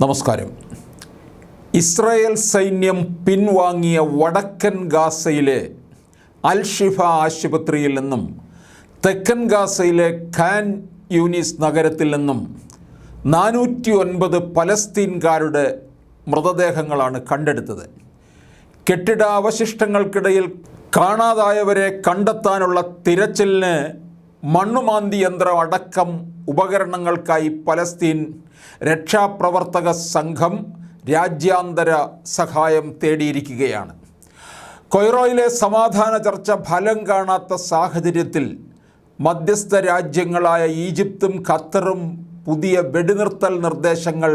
നമസ്കാരം. ഇസ്രായേൽ സൈന്യം പിൻവാങ്ങിയ വടക്കൻ ഗാസയിലെ അൽ ഷിഫ ആശുപത്രിയിൽ നിന്നും തെക്കൻ ഗാസയിലെ ഖാൻ യൂനിസ് നഗരത്തിൽ നിന്നും 409 പലസ്തീൻകാരുടെ മൃതദേഹങ്ങളാണ് കണ്ടെടുത്തത്. കെട്ടിടാവശിഷ്ടങ്ങൾക്കിടയിൽ കാണാതായവരെ കണ്ടെത്താനുള്ള തിരച്ചിലിന് മണ്ണുമാന്തി യന്ത്രം അടക്കം ഉപകരണങ്ങൾക്കായി പലസ്തീൻ രക്ഷാപ്രവർത്തക സംഘം രാജ്യാന്തര സഹായം തേടിയിരിക്കുകയാണ്. കൊയ്റോയിലെ സമാധാന ചർച്ച ഫലം കാണാത്ത സാഹചര്യത്തിൽ മധ്യസ്ഥ രാജ്യങ്ങളായ ഈജിപ്തും ഖത്തറും പുതിയ വെടിനിർത്തൽ നിർദ്ദേശങ്ങൾ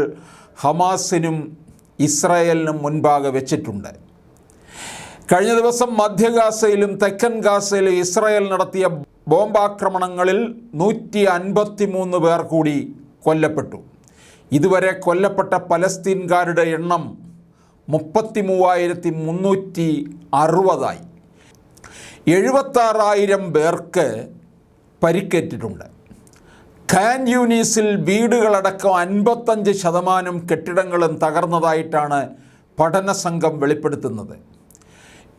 ഹമാസിനും ഇസ്രായേലിനും മുൻപാകെ വെച്ചിട്ടുണ്ട്. കഴിഞ്ഞ ദിവസം മധ്യ ഗാസയിലും തെക്കൻ ഗാസയിലും ഇസ്രായേൽ നടത്തിയ ബോംബാക്രമണങ്ങളിൽ 153 പേർ കൂടി കൊല്ലപ്പെട്ടു. ഇതുവരെ കൊല്ലപ്പെട്ട പലസ്തീൻകാരുടെ എണ്ണം 33,360 76,000 പേർക്ക് പരിക്കേറ്റിട്ടുണ്ട്. ഖാൻ യൂനീസിൽ വീടുകളടക്കം 55% കെട്ടിടങ്ങളും തകർന്നതായിട്ടാണ് പഠന സംഘം വെളിപ്പെടുത്തുന്നത്.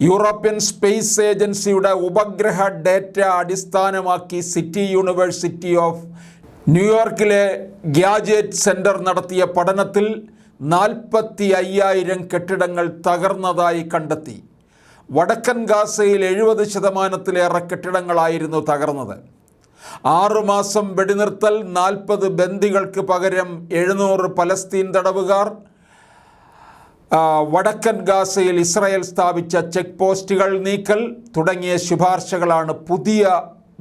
യൂറോപ്യൻ സ്പേസ് ഏജൻസിയുടെ ഉപഗ്രഹ ഡേറ്റ അടിസ്ഥാനമാക്കി സിറ്റി യൂണിവേഴ്സിറ്റി ഓഫ് ന്യൂയോർക്കിലെ ഗ്യാജറ്റ് സെൻറ്റർ നടത്തിയ പഠനത്തിൽ 45,000 കെട്ടിടങ്ങൾ തകർന്നതായി കണ്ടെത്തി. വടക്കൻ ഗാസയിൽ 70% കെട്ടിടങ്ങളായിരുന്നു തകർന്നത്. 6 മാസം വെടിനിർത്തൽ, 40 ബന്ദികൾക്ക് പകരം 700 പലസ്തീൻ തടവുകാർ, വടക്കൻ ഗാസയിൽ ഇസ്രായേൽ സ്ഥാപിച്ച ചെക്ക് പോസ്റ്റുകൾ നീക്കൽ തുടങ്ങിയ ശുപാർശകളാണ് പുതിയ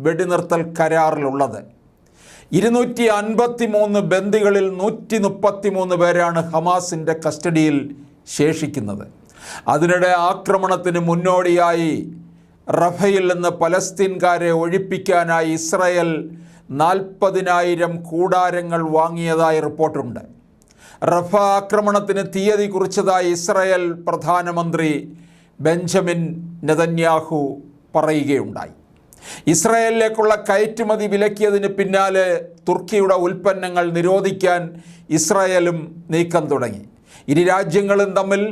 വെടിനിർത്തൽ കരാറിലുള്ളത്. 253 ബന്ദികളിൽ 133 പേരാണ് ഹമാസിൻ്റെ കസ്റ്റഡിയിൽ ശേഷിക്കുന്നത്. അതിനിടെ ആക്രമണത്തിന് മുന്നോടിയായി റഫയിൽ നിന്ന് പലസ്തീൻകാരെ ഒഴിപ്പിക്കാനായി ഇസ്രായേൽ 40,000 കൂടാരങ്ങൾ വാങ്ങിയതായി റിപ്പോർട്ടുണ്ട്. റഫ ആക്രമണത്തിന് തീയതി കുറിച്ചതായി ഇസ്രായേൽ പ്രധാനമന്ത്രി ബെഞ്ചമിൻ നെതന്യാഹു പറയുകയുണ്ടായി. ഇസ്രായേലിലേക്കുള്ള കയറ്റുമതി വിലക്കിയതിന് പിന്നാലെ തുർക്കിയുടെ ഉൽപ്പന്നങ്ങൾ നിരോധിക്കാൻ ഇസ്രായേലും നീക്കം തുടങ്ങി. ഇരു രാജ്യങ്ങളും തമ്മിൽ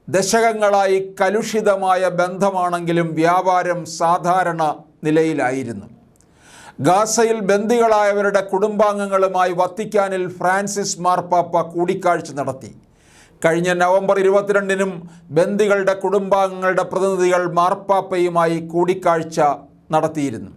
ദശകങ്ങളായി കലുഷിതമായ ബന്ധമാണെങ്കിലും വ്യാപാരം സാധാരണ നിലയിലായിരുന്നു. ഗാസയിൽ ബന്ദികളായവരുടെ കുടുംബാംഗങ്ങളുമായി വത്തിക്കാനിൽ ഫ്രാൻസിസ് മാർപ്പാപ്പ കൂടിക്കാഴ്ച നടത്തി. കഴിഞ്ഞ നവംബർ 22-നും ബന്ദികളുടെ കുടുംബാംഗങ്ങളുടെ പ്രതിനിധികൾ മാർപ്പാപ്പയുമായി കൂടിക്കാഴ്ച നടത്തിയിരുന്നു.